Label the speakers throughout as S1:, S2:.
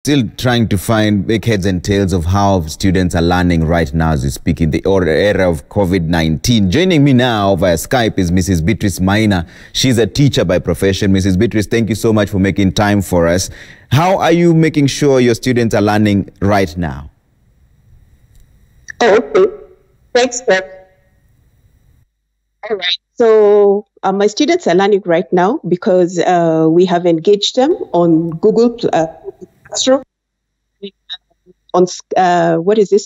S1: still trying to make heads and tails of how students are learning right now as we speak in the era of COVID-19. Joining me now via Skype is Mrs. Beatrice Maina. She's a teacher by profession. Mrs. Beatrice, thank you so much for making time for us. How are you making sure your students are learning right now?
S2: Okay. Thanks, Pep. All right. So my students are learning right now because we have engaged them on Google Classroom, on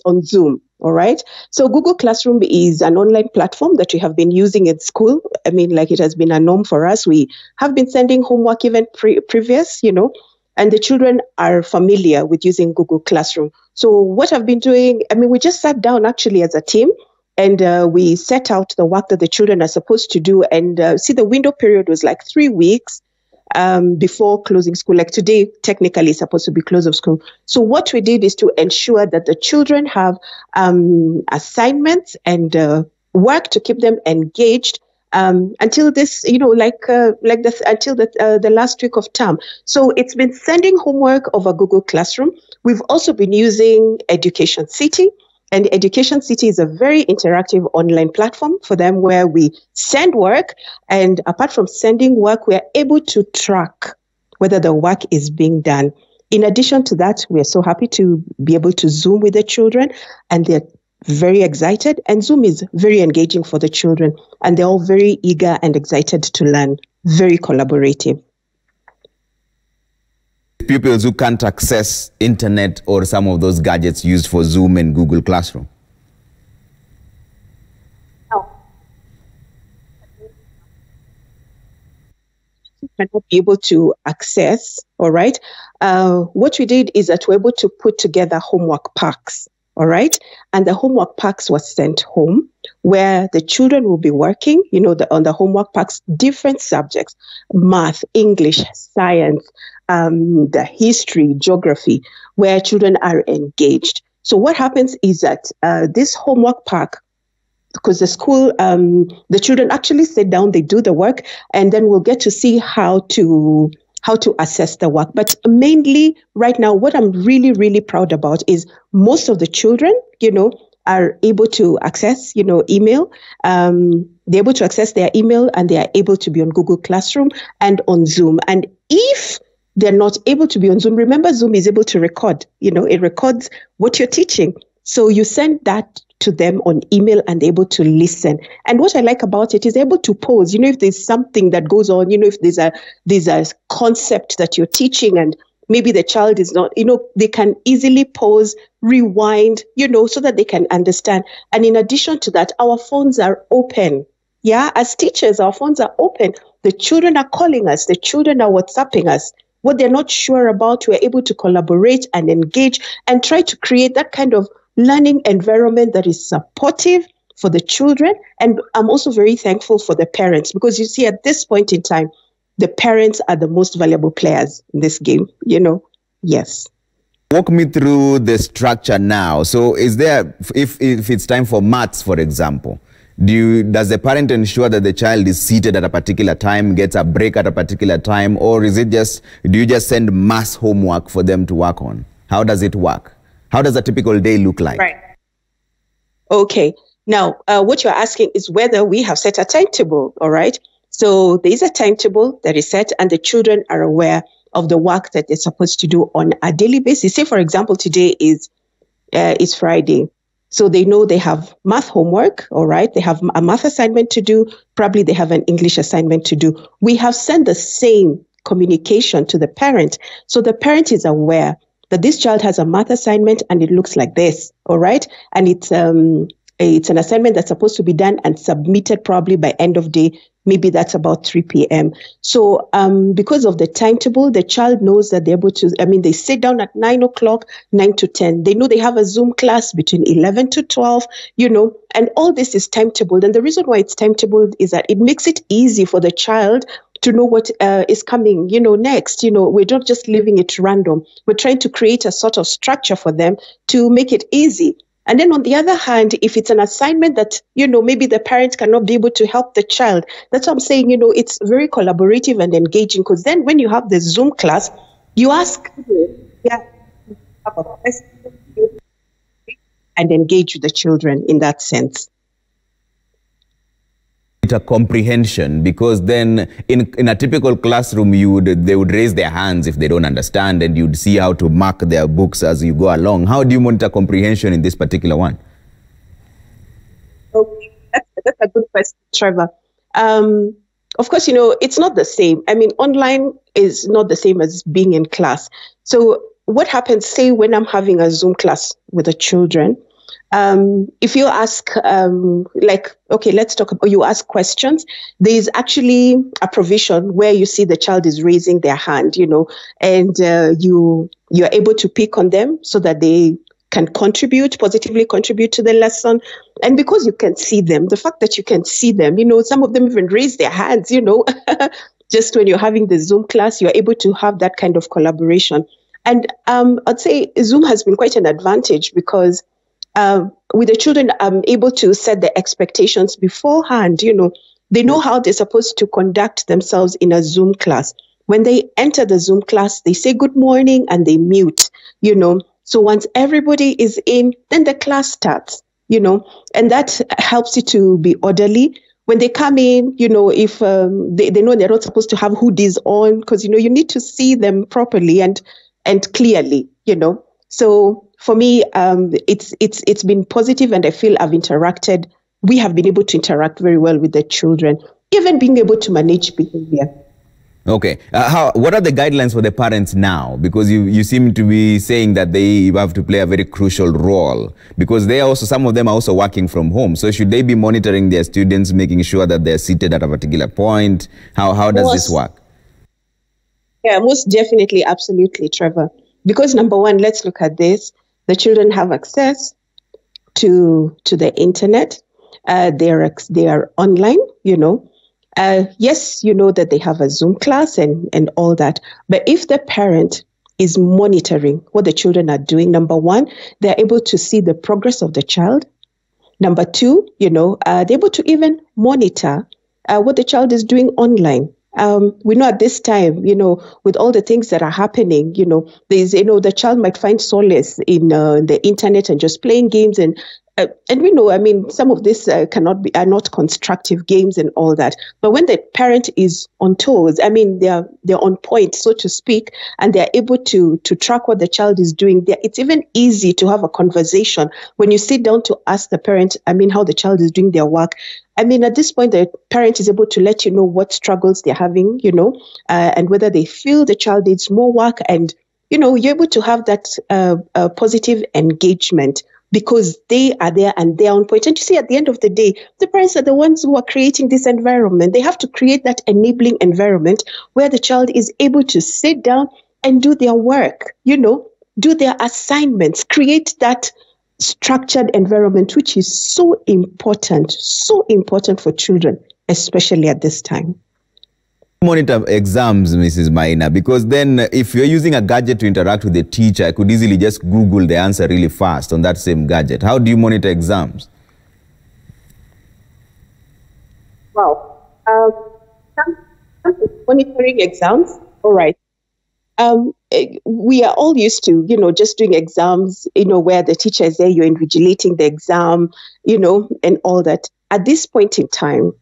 S2: on Zoom. All right. So Google Classroom is an online platform that we have been using at school. I mean, like, it has been a norm for us. We have been sending homework even previous, and the children are familiar with using Google Classroom. So what I've been doing, I mean, we just sat down actually as a team, and we set out the work that the children are supposed to do. And see, the window period was like 3 weeks before closing school. Like today, technically, is supposed to be close of school. So what we did is to ensure that the children have assignments and work to keep them engaged until this, until the last week of term. So it's been sending homework over Google Classroom. We've also been using Education City. And Education City is a very interactive online platform for them where we send work. And apart from sending work, we are able to track whether the work is being done. In addition to that, we are so happy to be able to Zoom with the children, and they're very excited. And Zoom is very engaging for the children, and they're all very eager and excited to learn, very collaborative.
S1: Pupils who can't access internet or some of those gadgets used for Zoom and Google Classroom?
S2: No. Cannot be able to access, all right? What we did is that we're able to put together homework packs, all right? And the homework packs were sent home where the children will be working, on the homework packs, different subjects, math, English, science, the history, geography, where children are engaged. So what happens is that this homework pack, because the school, the children actually sit down, they do the work, and then we'll get to see how to assess the work. But mainly right now, what I'm really, really proud about is most of the children, are able to access, email. They're able to access their email, and they are able to be on Google Classroom and on Zoom. And if they're not able to be on Zoom, remember, Zoom is able to record. It records what you're teaching. So you send that to them on email, and they're able to listen. And what I like about it is they're able to pause. If there's something that goes on, if there's a concept that you're teaching and maybe the child is not, they can easily pause, rewind, so that they can understand. And in addition to that, our phones are open. Yeah, as teachers, our phones are open. The children are calling us. The children are WhatsApping us. What they're not sure about, we're able to collaborate and engage and try to create that kind of learning environment that is supportive for the children. And I'm also very thankful for the parents, because you see, at this point in time, the parents are the most valuable players in this game, Yes.
S1: Walk me through the structure now. So is there, if it's time for maths, for example, does the parent ensure that the child is seated at a particular time, gets a break at a particular time, or do you just send mass homework for them to work on? How does it work? How does a typical day look like?
S2: Right. Okay. Now, what you're asking is whether we have set a timetable, all right? So there is a timetable that is set, and the children are aware of the work that they're supposed to do on a daily basis. Say, for example, today is Friday. So they know they have math homework, all right? They have a math assignment to do. Probably they have an English assignment to do. We have sent the same communication to the parent. So the parent is aware that this child has a math assignment and it looks like this, all right? And it's an assignment that's supposed to be done and submitted probably by end of day. Maybe that's about 3 p.m. So because of the timetable, the child knows that they're able to, they sit down at 9 o'clock, 9 to 10. They know they have a Zoom class between 11 to 12, and all this is timetabled. And the reason why it's timetabled is that it makes it easy for the child to know what is coming, next. We're not just leaving it random. We're trying to create a sort of structure for them to make it easy. And then on the other hand, if it's an assignment that, maybe the parent cannot be able to help the child, that's what I'm saying, it's very collaborative and engaging, because then when you have the Zoom class, you ask, have a question and engage with the children in that sense.
S1: A comprehension, because then in a typical classroom they would raise their hands if they don't understand, and you'd see how to mark their books as you go along. How do you monitor comprehension in this particular one?
S2: Okay, that's a good question, Trevor. Of course, it's not the same. I mean, online is not the same as being in class. So what happens, say, when I'm having a Zoom class with the children, if you ask, let's talk about, you ask questions, there is actually a provision where you see the child is raising their hand, and you're able to pick on them so that they can positively contribute to the lesson. And because you can see them, the fact that you can see them, some of them even raise their hands, just when you're having the Zoom class, you're able to have that kind of collaboration. And I'd say Zoom has been quite an advantage because with the children, I'm able to set the expectations beforehand. They know how they're supposed to conduct themselves in a Zoom class. When they enter the Zoom class, they say good morning and they mute, So once everybody is in, then the class starts, and that helps it to be orderly. When they come in, if they know they're not supposed to have hoodies on, because, you need to see them properly and clearly, So for me, it's been positive, and I feel we have been able to interact very well with the children, even being able to manage behavior.
S1: Okay. What are the guidelines for the parents now? Because you seem to be saying that they have to play a very crucial role, because some of them are also working from home. So should they be monitoring their students, making sure that they're seated at a particular point? How does this work?
S2: Yeah, most definitely. Absolutely, Trevor. Because number one, let's look at this. The children have access to the internet. They are online, Yes, that they have a Zoom class and all that. But if the parent is monitoring what the children are doing, number one, they're able to see the progress of the child. Number two, they're able to even monitor what the child is doing online. We know at this time, with all the things that are happening, there's, the child might find solace in the internet and just playing games and we know, some of this are not constructive games and all that. But when the parent is on toes, they're on point, so to speak, and they're able to track what the child is doing. It's even easy to have a conversation when you sit down to ask the parent, how the child is doing their work. At this point, the parent is able to let you know what struggles they're having, and whether they feel the child needs more work. And, you're able to have that positive engagement because they are there and they're on point. And you see, at the end of the day, the parents are the ones who are creating this environment. They have to create that enabling environment where the child is able to sit down and do their work, do their assignments, create that structured environment, which is so important for children, especially at this time.
S1: Monitor exams, Mrs. Maina, because then if you're using a gadget to interact with the teacher, I could easily just Google the answer really fast on that same gadget. How do you monitor exams?
S2: Well, monitoring exams, all right. We are all used to, just doing exams, where the teacher is there, you're invigilating the exam, and all that. At this point in time,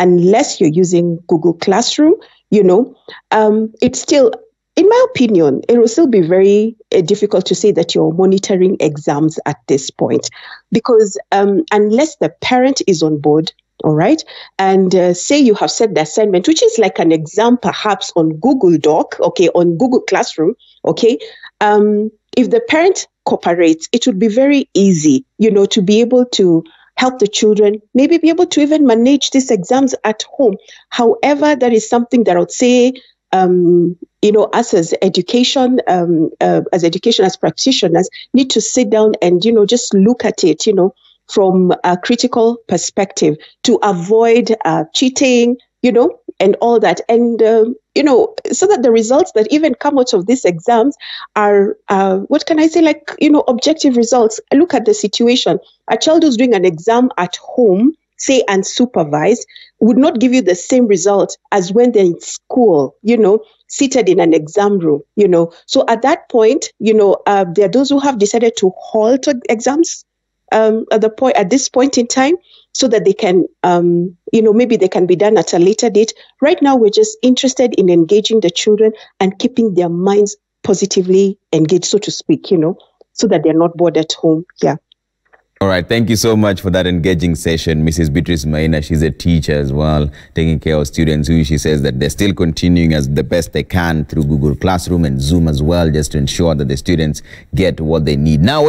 S2: unless you're using Google Classroom, it's still, in my opinion, it will still be very difficult to say that you're monitoring exams at this point, because unless the parent is on board, all right, and say you have set the assignment, which is like an exam perhaps on Google Doc, okay, on Google Classroom, okay, if the parent cooperates, it would be very easy, to be able to help the children, maybe be able to even manage these exams at home. However, that is something that I would say, us as education, as practitioners, need to sit down and, just look at it, from a critical perspective to avoid cheating, and all that. And, so that the results that even come out of these exams are, objective results. Look at the situation. A child who's doing an exam at home, say unsupervised, would not give you the same result as when they're in school, seated in an exam room, So at that point, there are those who have decided to halt exams at this point in time, so that they can, maybe they can be done at a later date. Right now, we're just interested in engaging the children and keeping their minds positively engaged, so to speak, so that they're not bored at home. Yeah.
S1: All right. Thank you so much for that engaging session, Mrs. Beatrice Maina. She's a teacher as well, taking care of students who she says that they're still continuing as the best they can through Google Classroom and Zoom as well, just to ensure that the students get what they need. Now,